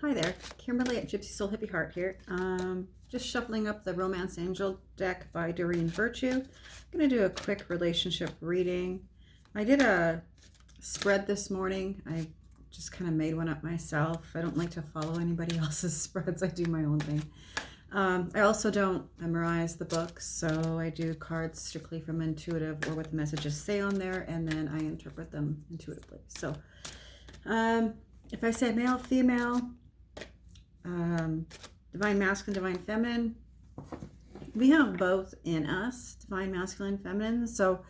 Hi there, Kimberly at Gypsy Soul Hippie Heart here. Just shuffling up the Romance Angel deck by Doreen Virtue. I'm going to do a quick relationship reading. I did a spread this morning. I just kind of made one up myself. I don't like to follow anybody else's spreads. I do my own thing. I also don't memorize the books, so I do cards strictly from intuitive or what the messages say on there, and then I interpret them intuitively. So if I say male, female, divine masculine, divine feminine, we have both in us, divine masculine, feminine. So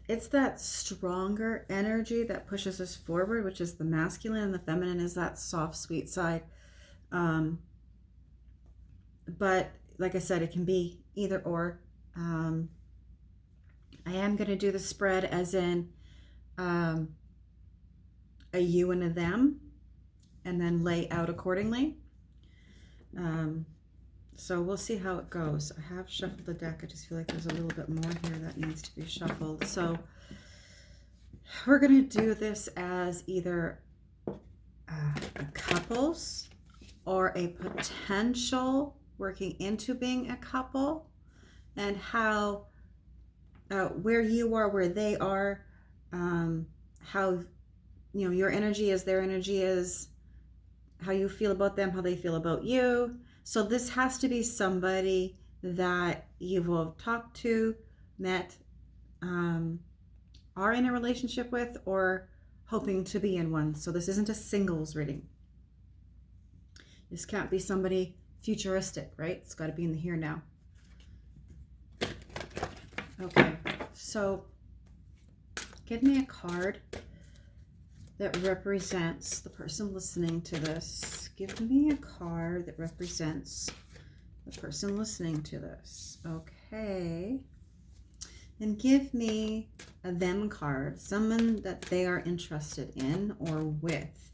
it's that stronger energy that pushes us forward, which is the masculine, and the feminine is that soft, sweet side. But like I said, it can be either or. I am going to do the spread as in a you and a them, and then lay out accordingly. So we'll see how it goes. I have shuffled the deck. I just feel like there's a little bit more here that needs to be shuffled. So we're going to do this as either a couples or a potential working into being a couple, and how where you are, where they are, how your energy is, their energy is, how you feel about them, how they feel about you. So this has to be somebody that you've all talked to, met, are in a relationship with, or hoping to be in one. So this isn't a singles reading. This can't be somebody futuristic, right? It's got to be in the here now. Okay, so give me a card that represents the person listening to this. Give me a card that represents the person listening to this. Okay. And give me a them card, someone that they are interested in or with.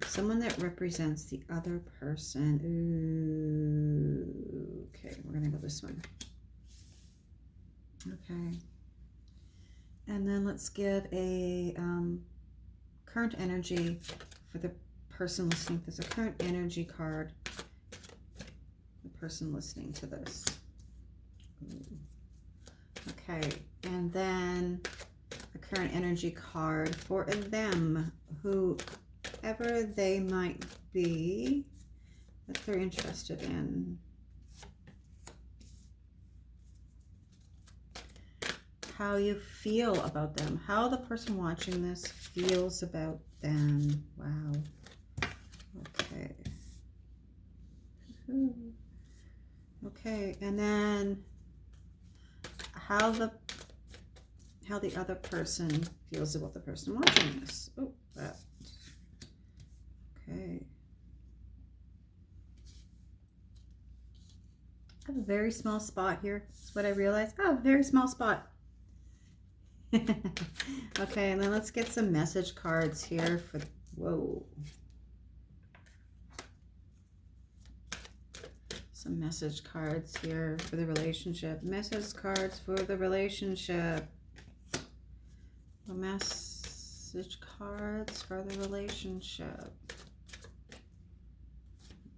Someone that represents the other person. Ooh. Okay, we're going to go this one. Okay. And then let's give a current energy for the person listening. There's a current energy card. The person listening to this. Ooh. Okay, and then a current energy card for them, whoever they might be that they're interested in. How you feel about them, how the person watching this feels about them. Wow. Okay. Okay, and then how the other person feels about the person watching this. Oh, that. Okay. I have a very small spot here. That's what I realized. Oh, very small spot. Okay, and then let's get some message cards here for, whoa. Some message cards here for the relationship. Message cards for the relationship. The message cards for the relationship.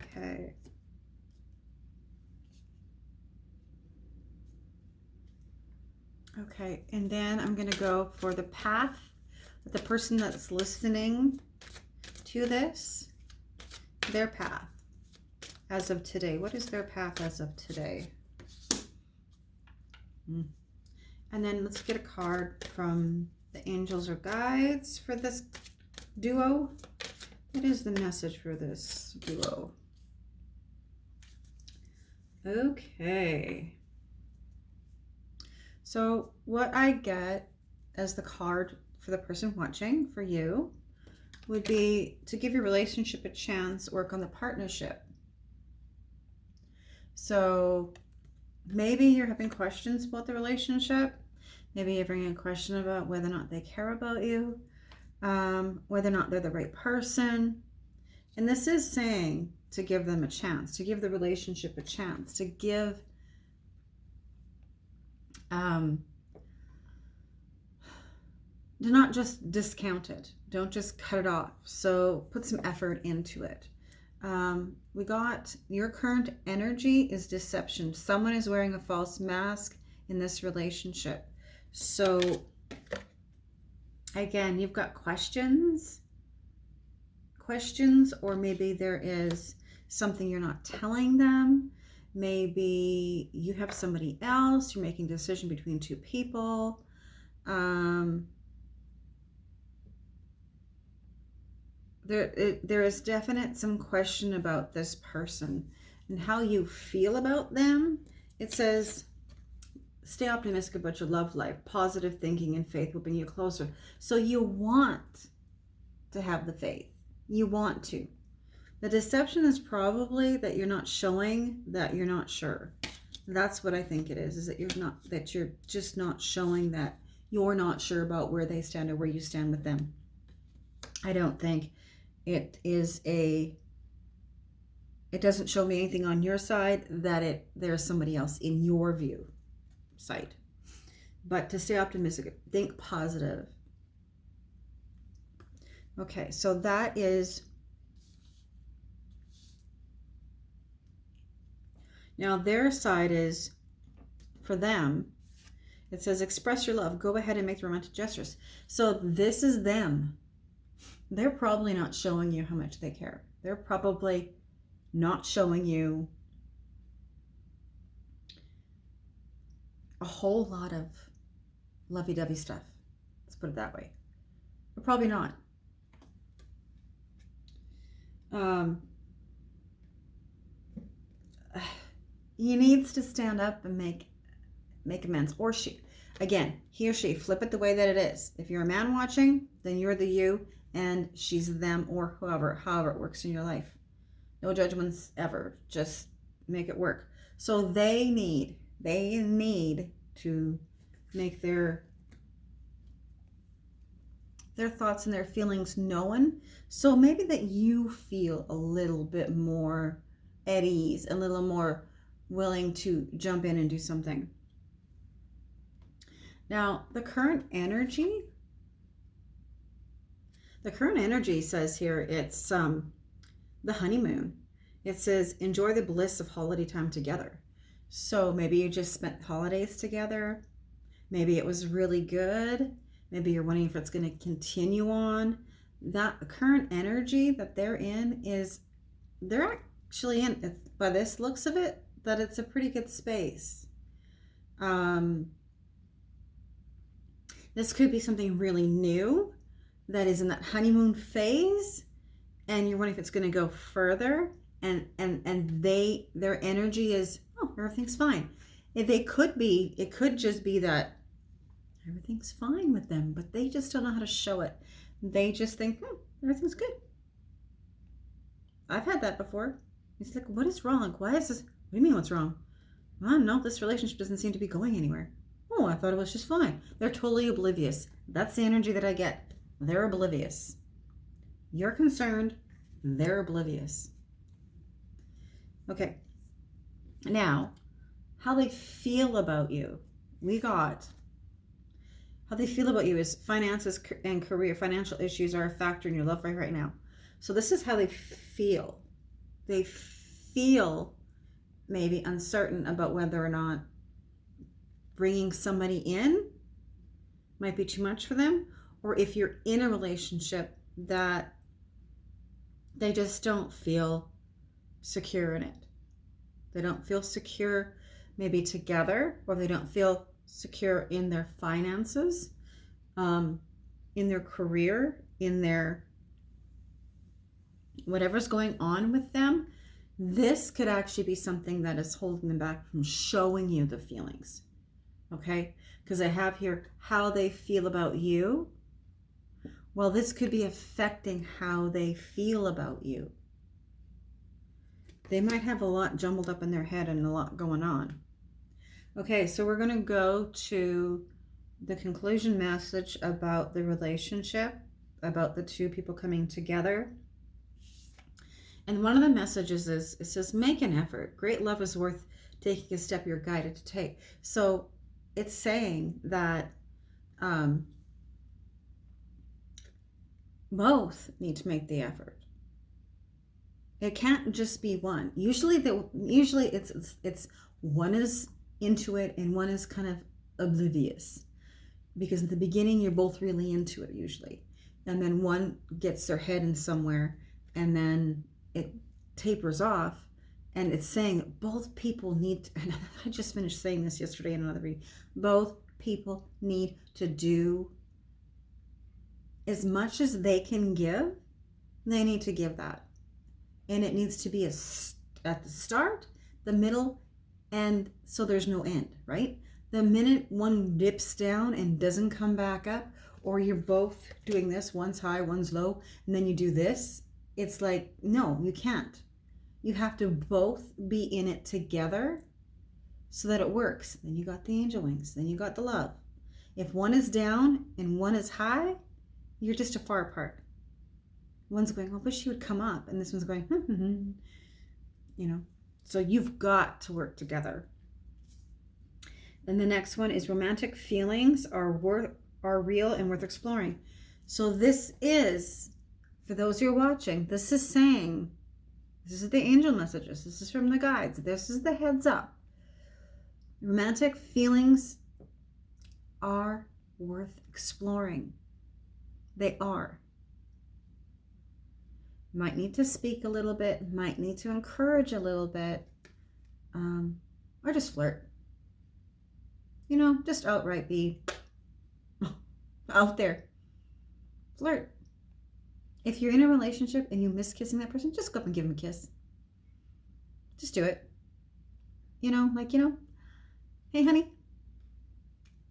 Okay. Okay, and then I'm going to go for the path that the person that's listening to this, their path as of today. What is their path as of today? And then let's get a card from the angels or guides for this duo. What is the message for this duo? Okay. So what I get as the card for the person watching, for you, would be to give your relationship a chance, work on the partnership. So maybe you're having questions about the relationship. Maybe you're bringing a question about whether or not they care about you, whether or not they're the right person. And this is saying to give them a chance, to give the relationship a chance, to give do not just discount it. Don't just cut it off. So put some effort into it. We got your current energy is deception. Someone is wearing a false mask in this relationship. So again, you've got questions, or maybe there is something you're not telling them. Maybe you have somebody else. You're making a decision between two people. There is definite some question about this person and how you feel about them. It says, stay optimistic about your love life. Positive thinking and faith will bring you closer. So you want to have the faith. You want to. The deception is probably that you're not showing that you're not sure. That's what I think it is that you're just not showing that you're not sure about where they stand or where you stand with them. I don't think it doesn't show me anything on your side that there's somebody else in your view side. But to stay optimistic, think positive. Okay, so that is, now their side is, for them, it says express your love, go ahead and make the romantic gestures. So this is them. They're probably not showing you how much they care. They're probably not showing you a whole lot of lovey-dovey stuff. Let's put it that way. But probably not. He needs to stand up and make amends. Or she, again, he or she, flip it the way that it is. If you're a man watching, then you're the you and she's them, or however it works in your life. No judgments ever. Just make it work. So they need to make their thoughts and their feelings known. So maybe that you feel a little bit more at ease, a little more willing to jump in and do something. Now, the current energy says here, it's the honeymoon. It says, enjoy the bliss of holiday time together. So maybe you just spent holidays together. Maybe it was really good. Maybe you're wondering if it's going to continue on. That current energy that they're in is, they're actually in, by this looks of it, that it's a pretty good space. This could be something really new that is in that honeymoon phase, and you're wondering if it's going to go further, and their energy is, oh, everything's fine. It could just be that everything's fine with them, but they just don't know how to show it. They just think, everything's good. I've had that before. It's like, what is wrong? Why is this? What do you mean what's wrong? I don't know, this relationship doesn't seem to be going anywhere. Oh, I thought it was just fine. They're totally oblivious. That's the energy that I get. They're oblivious. You're concerned. They're oblivious. Okay. Now, how they feel about you. We got how they feel about you is finances and career. Financial issues are a factor in your love life right now. So this is how they feel. They feel maybe uncertain about whether or not bringing somebody in might be too much for them, or if you're in a relationship that they just don't feel secure in it. They don't feel secure maybe together, or they don't feel secure in their finances, in their career, in their whatever's going on with them. This could actually be something that is holding them back from showing you the feelings. Okay? Because I have here how they feel about you. Well, this could be affecting how they feel about you. They might have a lot jumbled up in their head and a lot going on. Okay, so we're going to go to the conclusion message about the relationship, about the two people coming together. And one of the messages is, it says, make an effort. Great love is worth taking a step you're guided to take. So it's saying that Both need to make the effort. It can't just be one. Usually it's one is into it and one is kind of oblivious, because at the beginning you're both really into it usually, and then one gets their head in somewhere and then it tapers off. And it's saying that both people need to, and I just finished saying this yesterday in another read, both people need to do as much as they can give. They need to give that, and it needs to be at the start, the middle, and so there's no end, right? The minute one dips down and doesn't come back up, or you're both doing this, one's high, one's low, and then you do this, it's like, no, you can't. You have to both be in it together so that it works. Then you got the angel wings, then you got the love. If one is down and one is high, you're just too far apart. One's going, I wish you would come up, and this one's going, you know. So you've got to work together. Then the next one is romantic feelings are real and worth exploring. So this is, for those who are watching, this is saying, this is the angel messages, this is from the guides, this is the heads up. Romantic feelings are worth exploring. They are. Might need to speak a little bit, might need to encourage a little bit, or just flirt. You know, just outright be out there. Flirt. If you're in a relationship and you miss kissing that person, just go up and give them a kiss. Just do it. You know, like, hey, honey,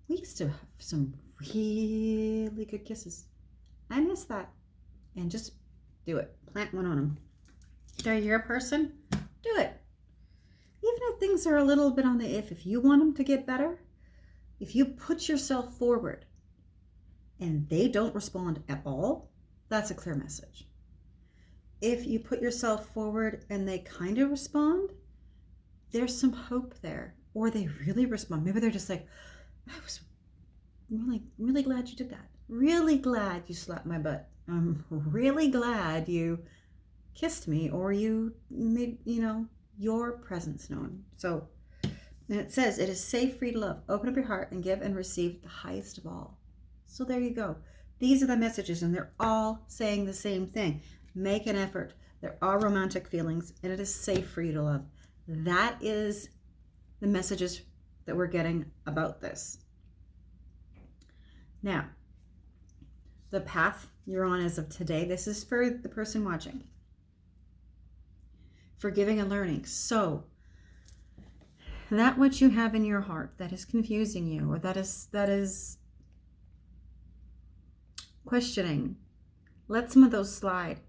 we used to have some really good kisses. I miss that. And just do it. Plant one on them. If you're a person, do it. Even if things are a little bit on the if you want them to get better, if you put yourself forward and they don't respond at all, that's a clear message. If you put yourself forward and they kind of respond, there's some hope there. Or they really respond. Maybe they're just like, I was really, really glad you did that. Really glad you slapped my butt. I'm really glad you kissed me, or you made, your presence known. So, and it says, it is safe, free to love. Open up your heart and give and receive the highest of all. So there you go. These are the messages, and they're all saying the same thing. Make an effort. There are romantic feelings, and it is safe for you to love. That is the messages that we're getting about this. Now, the path you're on as of today, this is for the person watching. Forgiving and learning. So, that which you have in your heart that is confusing you, or that is questioning, let some of those slide.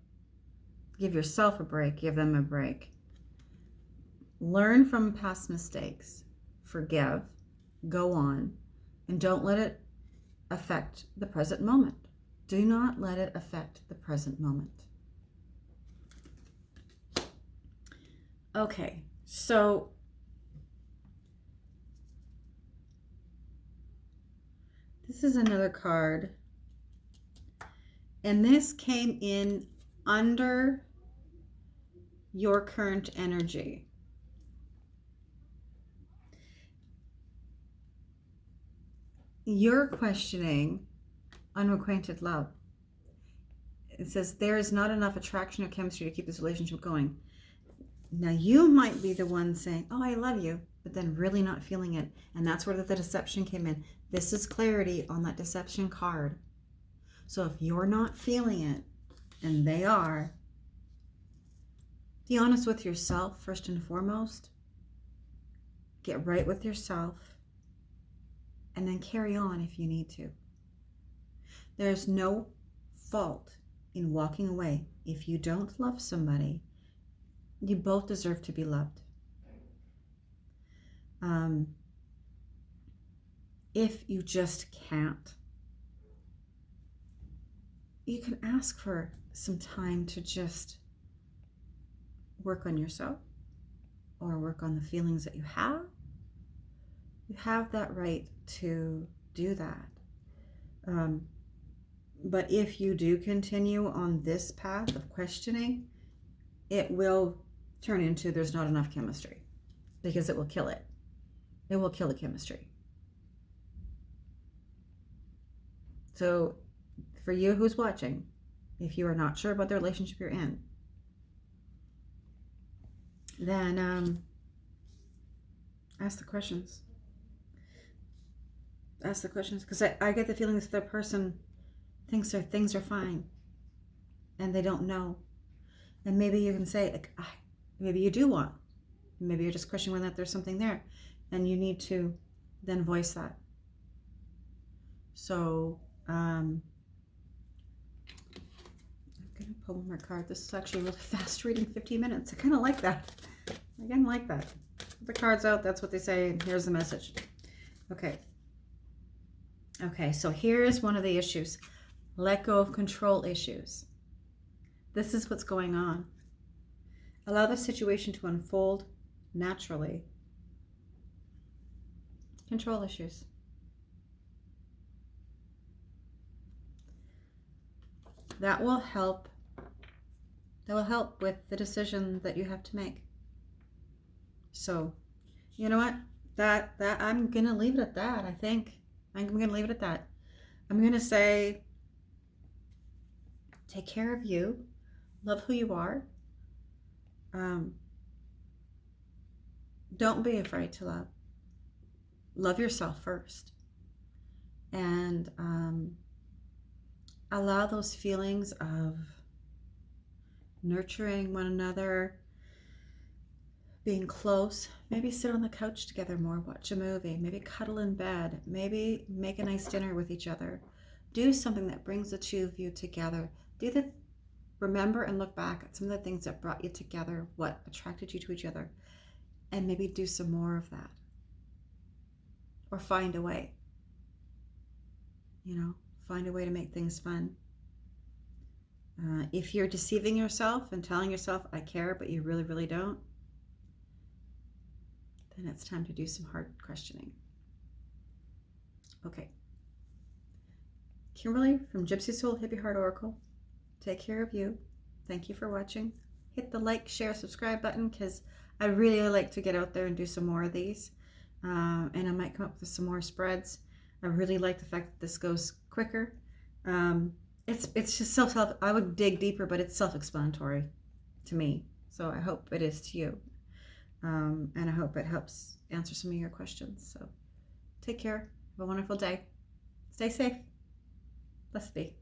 Give yourself a break. Give them a break. Learn from past mistakes. Forgive. Go on. And don't let it affect the present moment. Do not let it affect the present moment. Okay, so this is another card. And this came in under your current energy. You're questioning unrequited love. It says there is not enough attraction or chemistry to keep this relationship going. Now you might be the one saying, oh, I love you, but then really not feeling it. And that's where the deception came in. This is clarity on that deception card. So if you're not feeling it, and they are, be honest with yourself first and foremost. Get right with yourself. And then carry on if you need to. There's no fault in walking away. If you don't love somebody, you both deserve to be loved. If you just can't, you can ask for some time to just work on yourself or work on the feelings that you have. You have that right to do that. But if you do continue on this path of questioning, it will turn into there's not enough chemistry, because it will kill it. It will kill the chemistry. So for you who's watching, if you are not sure about the relationship you're in, then ask the questions. Ask the questions, because I get the feeling that the person thinks things are fine and they don't know. And maybe you can say, like, maybe you do want, maybe you're just questioning whether there's something there, and you need to then voice that. So I'm gonna pull one more card. This is actually really fast reading, 15 minutes. I kind of like that. I kind of like that. Put the cards out, that's what they say, and here's the message. Okay, so here's one of the issues. Let go of control issues. This is what's going on. Allow the situation to unfold naturally. Control issues. That will help. That will help with the decision that you have to make. So, you know what? That I'm gonna leave it at that. I think I'm gonna leave it at that. I'm gonna say, take care of you. Love who you are. Don't be afraid to love. Love yourself first. And allow those feelings of nurturing one another, being close. Maybe sit on the couch together more, watch a movie, maybe cuddle in bed, maybe make a nice dinner with each other. Do something that brings the two of you together. Remember and look back at some of the things that brought you together, what attracted you to each other, and maybe do some more of that. Or find a way. Find a way to make things fun. If you're deceiving yourself and telling yourself, I care, but you really, really don't, then it's time to do some hard questioning. Okay. Kimberly from Gypsy Soul Hippie Heart Oracle. Take care of you. Thank you for watching. Hit the like, share, subscribe button, because I really like to get out there and do some more of these. And I might come up with some more spreads. I really like the fact that this goes quicker. It's just self. I would dig deeper, but it's self-explanatory to me. So I hope it is to you. And I hope it helps answer some of your questions. So take care. Have a wonderful day. Stay safe. Blessed be.